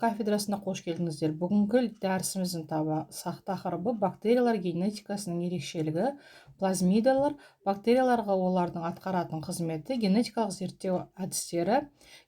кафедрасына қош келдіңіздер. Бүгінгі дәрісіміздің тақырыбы бактериялар генетикасының ерекшелігі, плазмидалар, бактерияларға олардың атқаратын қызметі, генетикалық зерттеу әдістері,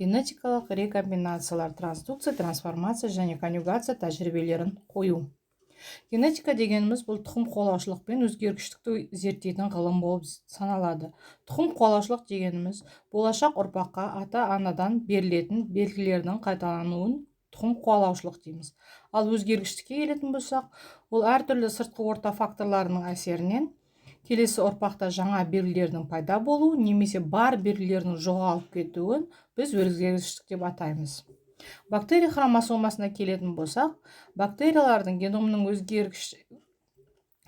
генетикалық рекомбинациялар, трансдукция, трансформация және конъюгация тәжірибелерін қою. Генетика дегеніміз бұл тұқым қуалаушылық пен өзгергіштікті зерттейтін ғылым болып саналады. Тұқым қуалаушылық дегеніміз болашақ ұрпаққа ата-анадан берілетін белгілердің қайталануын тұқым қуалаушылық дейміз. Ал өзгергіштікке келетін болсақ, ол әртүрлі сыртқы орта факторларының әсерінен келесі ұрпақта жаңа белгілердің пайда болуы немесе бар белгілердің жоғалып кетуін біз өзгергіштік деп атаймыз. Бактерия хромосомасына келетін болсақ, бактериялардың геномының өзгергіш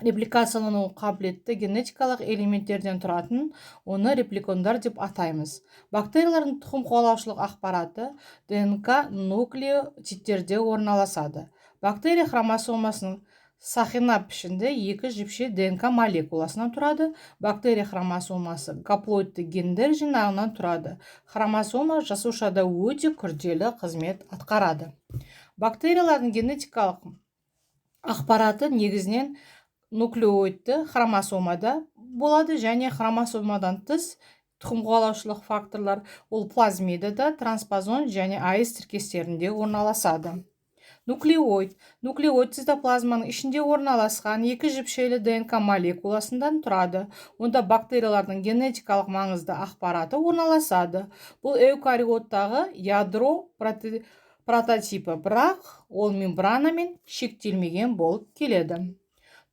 репликациялану қабілетті генетикалық элементтерден тұратын, оны репликондар деп атаймыз. Бактериялардың тұқым қуалаушылық ақпараты ДНК нуклеотидтерде орналасады. Бактерия хромосомасының сақина пішінде екі жіпше ДНК молекуласынан тұрады. Бактерия хромосомасы гаплоидты гендер жинағынан тұрады. Хромосома жасушада өте күрделі қызмет атқарады. Бактериялардың генетикалық ақпараты негізінен нуклеоидты хромосомада болады және хромосомадан тыс тұқым қуалаушылық факторлар ол плазмидада, транспозон және аэс тіркестерінде орналасады. Нуклеоид цитоплазманың ішінде орналасқан екі жіпшелі ДНК молекуласынан тұрады. Онда бактериялардың генетикалық маңызды ақпараты орналасады. Бұл эукариоттағы ядро прототипі, бірақ ол мембранамен шектелмеген болып келеді.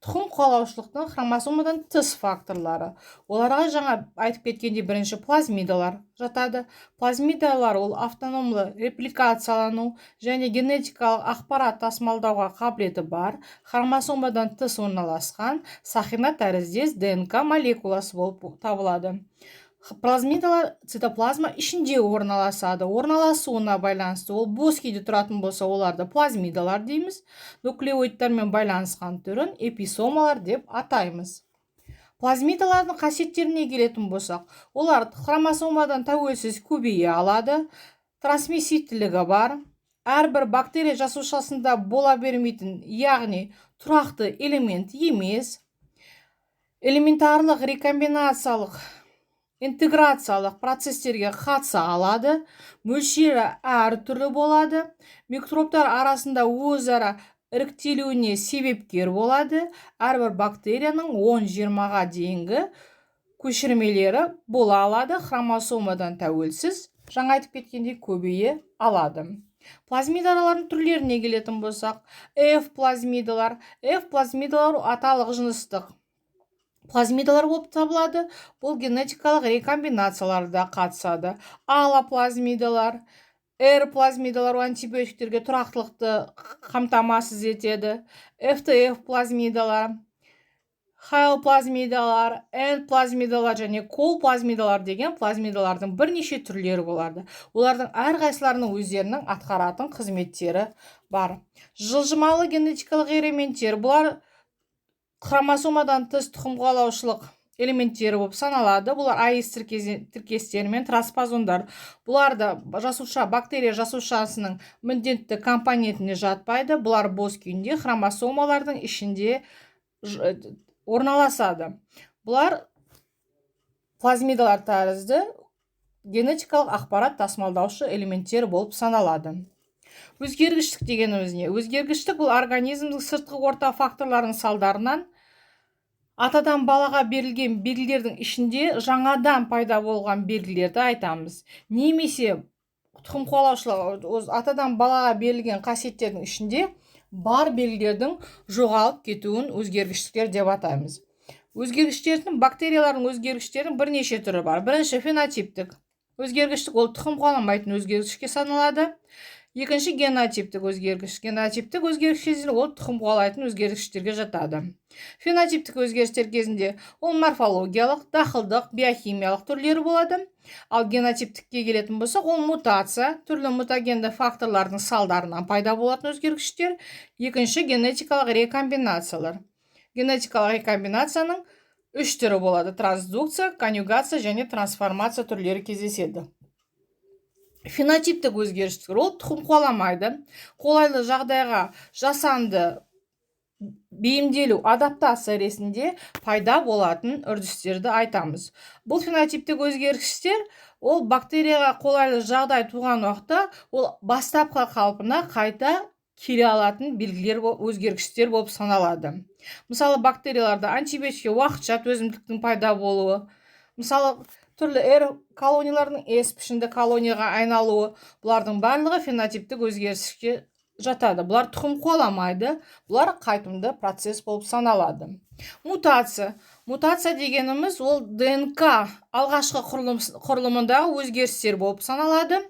Тұқым қуалаушылықтың хромосомадан тыс факторлары. Оларға жаңа айтып кеткенде бірінші плазмидалар жатады. Плазмидалар ол автономлы репликациялану және генетикалық ақпарат тасымалдауға қабілеті бар, хромосомадан тыс орналасқан сақина тәріздес ДНК молекуласы болып табылады. Плазмидалар цитоплазма ішінде орналасады. Орналасуына байланысты ол бос күйде тұратын болса, оларды плазмидалар дейміз. Нуклеоидтармен байланысқан түрін эписомалар деп атаймыз. Плазмидалардың қасиеттеріне келетін болсақ, олар хромосомадан тәуелсіз көбейе алады, трансмиссивтілігі бар, әрбір бактерия жасушасында бола бермейтін, яғни тұрақты элемент емес, элементарлық рекомбинациялық интеграциялық процестерге қатыса алады, мөлшері әртүрлі болады, микробтар арасында өзара іріктелуіне себепкер болады, әрбір бактерияның 10-20-ға дейінгі көшірмелері бола алады, хромосомадан тәуелсіз, жаңа айтып кеткендей көбейе алады. Плазмидалардың түрлеріне келетін болсақ, F плазмидалар аталық жыныстық плазмидалар болып табылады. Бұл генетикалық рекомбинацияларда қатысады. Аллоплазмидалар, R плазмидалар антибиотиктерге тұрақтылықты қамтамасыз етеді. FTF плазмидалар, HL плазмидалар, N плазмидалар және кол плазмидалар деген плазмидалардың бірнеше түрлері болады. Олардың әрқайсыларының өздерінің атқаратын қызметтері бар. Жылжымалы генетикалық элементтер, бұлар хромосомадан тыс тұқым қуалаушылық элементтері болып саналады. Бұлар аэс тіркестері мен транспозондар. Бұлар да бактерия жасушасының міндетті компонентіне жатпайды. Бұлар бос күйінде хромосомалардың ішінде орналасады. Бұлар плазмидалар тәрізді генетикалық ақпарат тасымалдаушы элементтер болып саналады. Өзгергіштік дегеніміз не? Өзгергіштік бұл организмдің сыртқы орта факторларының салдарынан атадан балаға берілген белгілердің ішінде жаңадан пайда болған белгілерді айтамыз. Немесе тұқым қуалаушылық атадан балаға берілген қасиеттердің ішінде бар белгілердің жоғалып кетуін өзгергіштіктер деп атаймыз. Өзгергіштердің бактериялардың өзгергіштердің бірнеше түрі бар. Бірінші фенотиптік өзгергіштік ол тұқым қуаламайтын өзгергішке саналады. Екінші генотиптік өзгергіш. Генотиптік өзгергіштер ол тұқым қуалайтын өзгергіштерге жатады. Фенотиптік өзгерістер кезінде ол морфологиялық, дақылдық, биохимиялық түрлері болады. Ал генотиптікке келетін болсақ, ол мутация, түрлі мутагенді факторлардың салдарынан пайда болатын өзгергіштер. Екінші генетикалық рекомбинациялар. Генетикалық рекомбинацияның 3 түрі болады: трансдукция, конъюгация және трансформация түрлері кездеседі. Фенотиптік өзгерістер ол тұқым қуаламайды, қолайлы жағдайға жасанды бейімделу адаптация ретінде пайда болатын үрдістерді айтамыз. Бұл фенотиптік өзгерістер ол бактерияға қолайлы жағдай туған уақытта ол бастапқы қалпына қайта келе алатын белгілер өзгергіштер болып саналады. Мысалы, бактерияларда антибиотикке уақытша төзімділіктің пайда болуы, мысалы түрлі колониялардың S пішінді колонияға айналуы, бұлардың барлығы фенотиптік өзгеріске жатады. Бұлар тұқым қуаламайды, бұлар қайтымды процесс болып саналады. Мутация дегеніміз ол ДНК алғашқы құрылымындағы өзгерістер болып саналады.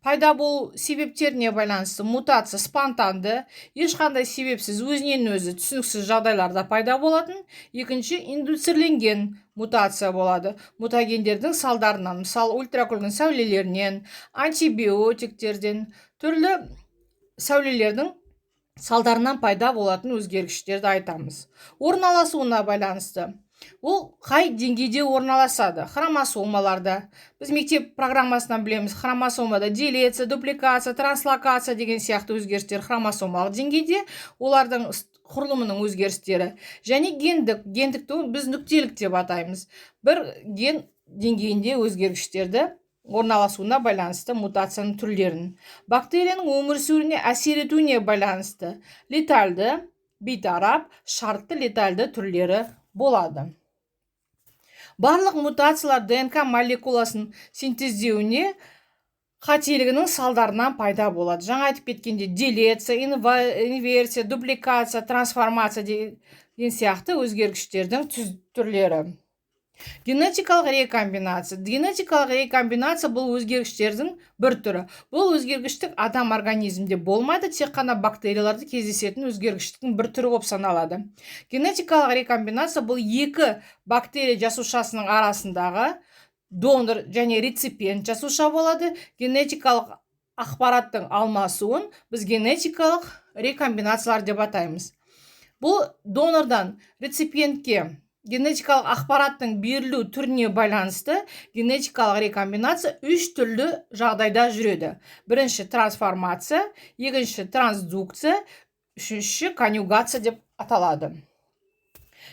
Пайда болу себептеріне байланысты мутация спонтанды, ешқандай себепсіз өзінен өзі түсініксіз жағдайларда пайда болатын. Екінші, индуцирленген мутация болады. Мутагендердің салдарынан, мысалы ультракүлгін сәулелерінен, антибиотиктерден, түрлі сәулелердің салдарынан пайда болатын өзгергіштерді айтамыз. Орналасуына байланысты. Ол қай деңгейде орналасады? Хромосомаларда. Біз мектеп программасынан білеміз, хромосомада делеция, дупликация, транслокация деген сияқты өзгерістер хромосомалық деңгейде, олардың құрылымының өзгерістері. Және гендікті біз нүктелік деп атаймыз. Бір ген деңгейінде өзгергіштерді орналасуына байланысты мутацияның түрлерін. Бактерияның өмір сүруіне әсер етуіне байланысты летальды, бейтарап, шартты летальды түрлері болады. Барлық мутациялар ДНК молекуласын синтездеуіне қателігінің салдарынан пайда болады. Жаңа айтып кеткенде делеция, инверсия, дупликация, трансформация деген сияқты өзгергіштердің түрлері. Генетикалық рекомбинация. Генетикалық рекомбинация бұл өзгергіштердің бір түрі. Бұл өзгергіштік адам организмде болмайды, тек қана бактерияларды кездесетін өзгергіштіктің бір түрі болып саналады. Генетикалық рекомбинация бұл екі бактерия жасушасының арасындағы донор және реципиент жасуша болады. Генетикалық ақпараттың алмасуын біз генетикалық рекомбинациялар деп атаймыз. Бұл донордан реципиентке генетикалық ақпараттың берілу түріне байланысты генетикалық рекомбинация 3 түрлі жағдайда жүреді. Бірінші трансформация, екінші трансдукция, үшінші конъюгация деп аталады.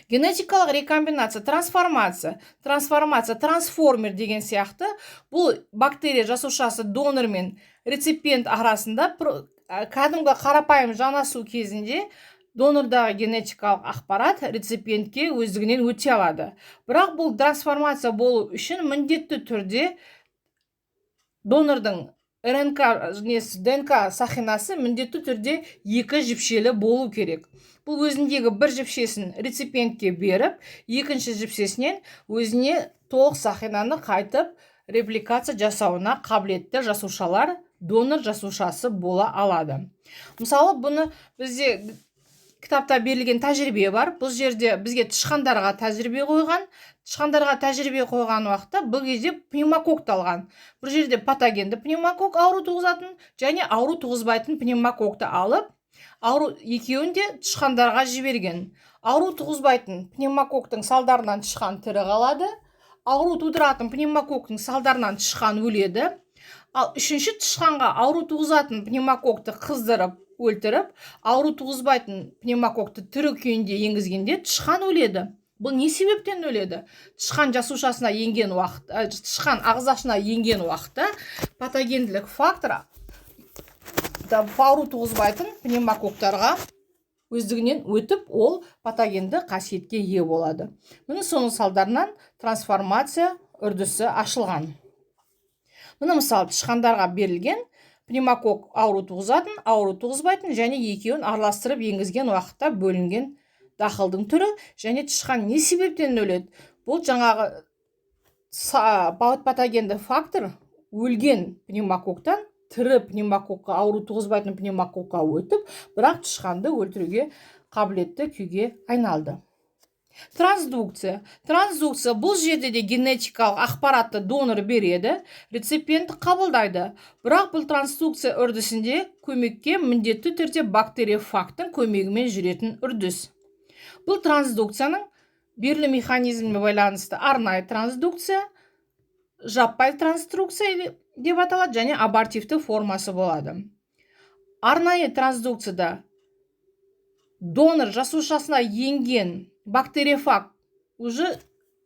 Генетикалық рекомбинация, трансформация, трансформер деген сияқты бұл бактерия жасушасы донор мен реципиент арасында кәдімгі қарапайым жанасу кезінде донордағы генетикалық ақпарат реципиентке өздігінен өте алады. Бірақ бұл трансформация болу үшін міндетті түрде донордың ДНК сақинасы міндетті түрде екі жіпшелі болу керек. Бұл өзіндегі бір жіпшесін реципиентке беріп, екінші жіпсесінен өзіне толық сақинаны қайтып репликация жасауына қабілетті жасушалар донор жасушасы бола алады. Мысалы, бұны бізде кітапта берілген тәжірибе бар. Бұл жерде бізге тышқандарға тәжірибе қойған. Тышқандарға тәжірибе қойған уақытта бұл кезде пневмококты алған. Бұл жерде патогенді пневмокок ауру туғызатын және ауру туғызбайтын пневмококты алып, ауру екеуін де тышқандарға жіберген. Ауру туғызбайтын пневмококтың салдарынан тышқан тірі қалады. Ауру тудыратын пневмококтың салдарынан тышқан өледі. Ал үшінші тышқанға ауру туғызатын пневмококты қыздырып өлтіріп, ауру туғызбайтын пневмококты тірі күйінде енгізгенде тышқан өледі. Бұл не себептен өледі? Тышқан жасушасына енген уақытта, тышқан ағзасына енген уақытта патогенділік фактор ауру туғызбайтын пневмококтарға өздігінен өтіп, ол патогенді қасиетке ие болады. Мұның соның салдарынан трансформация үрдісі ашылған. Мұны мысалы тышқандарға берілген пневмокок ауру туғызатын, ауру туғызбайтын және екеуін араластырып енгізген уақытта бөлінген дақылдың түрі және тышқан не себептен өледі? Бұл жаңағы патогенді фактор өлген пневмококтан тірі пневмококқа, ауру туғызбайтын пневмококқа өтіп, бірақ тышқанды өлтіруге қабілетті күйге айналды. Трансдукция. Трансдукция бұл жерде де генетикалық ақпаратты донор береді, реципиент қабылдайды. Бірақ бұл трансдукция үрдісінде көмекке міндетті түрде бактериофагтың көмегімен жүретін үрдіс. Бұл трансдукцияның берілу механизміне байланысты арнайы трансдукция, жаппай трансдукция деп аталады, және абортивті формасы болады. Арнайы трансдукцияда донор жасушасына енген бактериофаг уже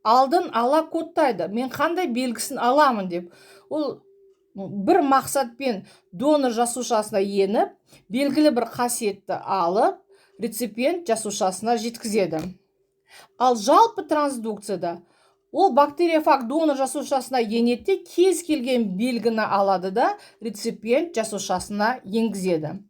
алдын ала кодтайды, мен қандай белгісін аламын деп. Ол бір мақсатпен донор жасушасына еніп, белгілі бір қасиетті алып, реципиент жасушасына жеткізеді. Ал жалпы трансдукцияда ол бактериофаг донор жасушасына енеді, кез келген белгіні алады да реципиент жасушасына енгізеді.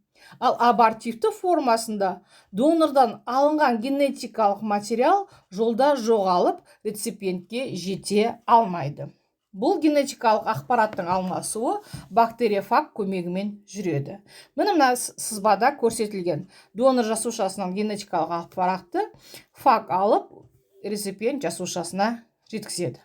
Ал абортивті формасында донордан алынған генетикалық материал жолда жоғалып, реципиентке жете алмайды. Бұл генетикалық ақпараттың алмасуы бактериофаг көмегімен жүреді. Мына сызбада көрсетілген донор жасушасынан генетикалық ақпаратты фаг алып, реципиент жасушасына жеткізеді.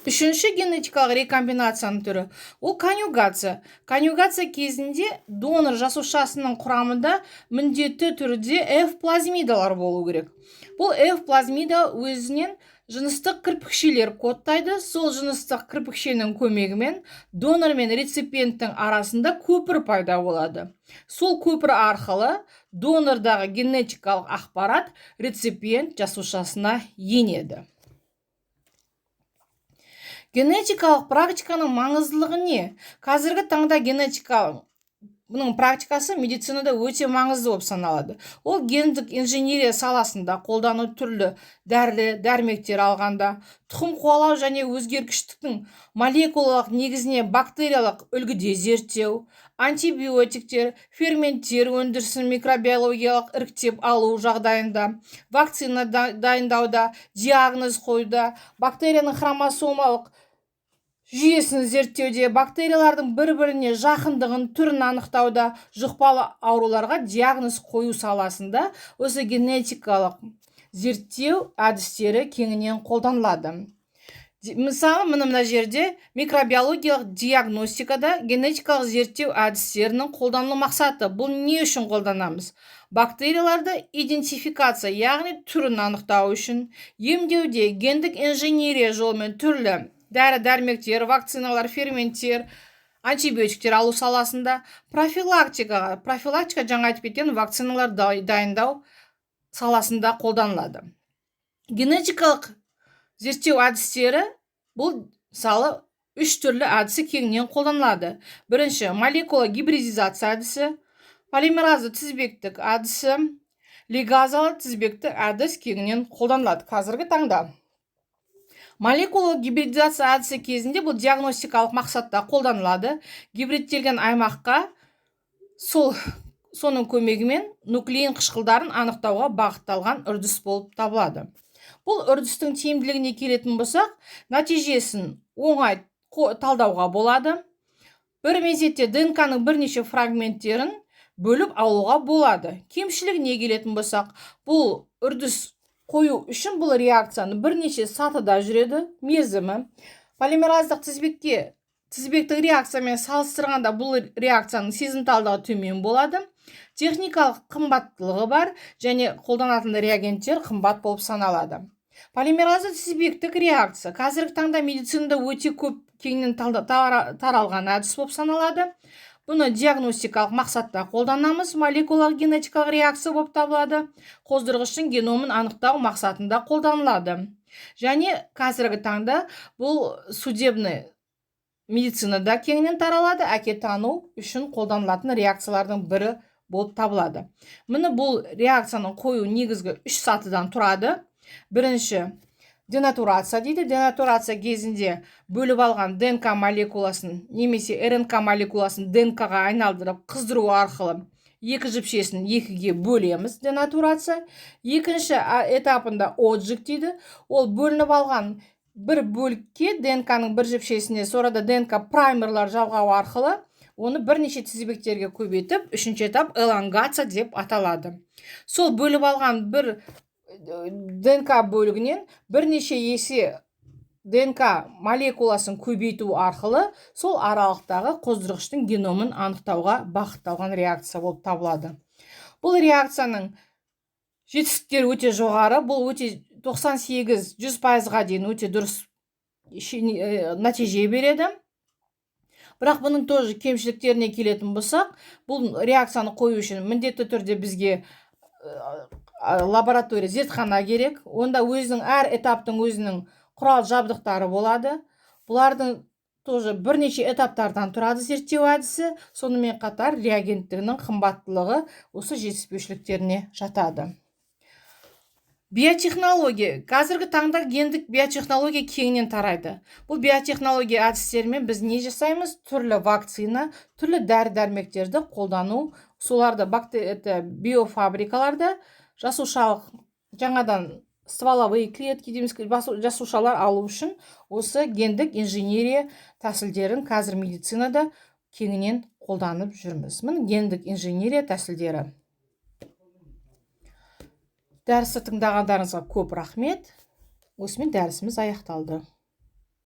Үшінші генетикалық рекомбинацияның түрі ол конъюгация. Конъюгация кезінде донор жасушасының құрамында міндетті түрде F плазмидалар болу керек. Бұл F плазмида өзінен жыныстық кірпікшелер кодтайды. Сол жыныстық кірпікшенің көмегімен донор мен реципиенттің арасында көпір пайда болады. Сол көпір арқылы донордағы генетикалық ақпарат реципиент жасушасына енеді. Генетикалық практиканың маңыздылығы не? Қазіргі таңда генетикалық практикасы медицинада өте маңызды болып саналады. Ол гендік инженерия саласында қолдану түрлі дәрі-дәрмектер алғанда, тұқым қуалау және өзгергіштіктің молекулалық негізіне бактериялық үлгіде зерттеу, антибиотиктер, ферменттер өндірісін микробиологиялық іріктеп алу жағдайында, вакцина дайындауда, диагноз қоюда, бактерияның хромосомалық жүйесін зерттеуде, бактериялардың бір-біріне жақындығын, түрін анықтауда, жұқпалы ауруларға диагноз қою саласында осы генетикалық зерттеу әдістері кеңінен қолданылады. Мысалы, мына жерде микробиологиялық диагностикада генетикалық зерттеу әдістерінің қолданылу мақсаты. Бұл не үшін қолданамыз? Бактерияларды идентификация, яғни түрін анықтау үшін, емдеуде гендік инженерия жолымен түрлі дәрі-дәрмектер, вакциналар, ферменттер, антибиотиктер алу саласында, профилактика жаңа айтып кеткен вакциналар дайындау саласында қолданылады. Генетикалық зерттеу әдістері бұл мысалы 3 түрлі әдісі кеңінен қолданылады. Бірінші, молекула гибридизация әдісі, полимеразды тізбектік әдісі, лигазалы тізбектік әдіс кеңінен қолданылады қазіргі таңда. Молекула гибридизация әдісі кезінде бұл диагностикалық мақсатта қолданылады. Гибридтелген аймаққа соның көмегімен нуклеин қышқылдарын анықтауға бағытталған үрдіс болып табылады. Бұл үрдістің тиімділігіне келетін болсақ, нәтижесін оңай талдауға болады. Бір мезетте ДНК-ның бірнеше фрагменттерін бөліп алуға болады. Кемшілігіне келетін болсақ, бұл үрдіс қою үшін бұл реакцияны бірнеше сатыда жүреді, мерзімі. Полимераздық тізбектік реакциямен салыстырғанда бұл реакцияның сезімталдығы төмен болады. Техникалық қымбаттылығы бар және қолданатын реагенттер қымбат болып саналады. Полимеразды тізбектік реакция қазіргі таңда медицинада өте көп кеңінен таралған әдіс болып саналады. Бұны диагностикалық мақсатта қолданамыз. Молекулалық генетикалық реакция болып табылады. Қоздырғыштың геномын анықтау мақсатында қолданылады. Және қазіргі таңда бұл судебный медицинада кеңінен таралады. Әкетану үшін қолданылатын реакциялардың бірі болып табылады. Міне бұл реакцияның қою негізгі 3 сатыдан тұрады. Бірінші, денатурация дейді. Денатурация кезінде бөліп алған ДНК молекуласын немесе РНК молекуласын ДНК-ға айналдырып қыздыру арқылы екі жіпшесін екіге бөлеміз, денатурация. Екінші этапында отжиг дейді. Ол бөлініп алған бір бөлікке ДНК-ның бір жіпшесіне сорада ДНК праймерлар жалғау арқылы оны бірнеше тізбектерге көбейтіп, үшінші этап элонгация деп аталады. Сол бөліп алған бір ДНК бөлігінен бірнеше есе ДНК молекуласын көбейту арқылы сол аралықтағы қоздырғыштың геномын анықтауға бағытталған реакция болып табылады. Бұл реакцияның жетістіктері өте жоғары, бұл өте 98-100%-ға дейін өте дұрыс нәтиже береді. Бірақ бұның тоже кемшіліктеріне келетін болсақ, бұл реакцияны қою үшін міндетті түрде бізге лаборатория зертхана керек. Онда өзінің әр этаптың өзінің құрал жабдықтары болады. Бұлардың тоже бірнеше этаптардан тұрады зерттеу әдісі. Сонымен қатар реагенттігінің қымбаттылығы осы жетіспеушіліктеріне жатады. Биотехнология. Қазіргі таңда гендік биотехнология кеңінен тарайды. Бұл биотехнология әдістерімен біз не жасаймыз? Түрлі вакцина, түрлі дәрі-дәрмектерді қолдану, соларды биофабрикаларда жасушалық жаңадан стволовые клетки дейміз, жасушалар алу үшін осы гендік инженерия тәсілдерін қазір медицинада кеңінен қолданып жүрміз. Міне гендік инженерия тәсілдері. Дәрісті тыңдағандарыңызға көп рахмет. Осымен дәрісіміз аяқталды.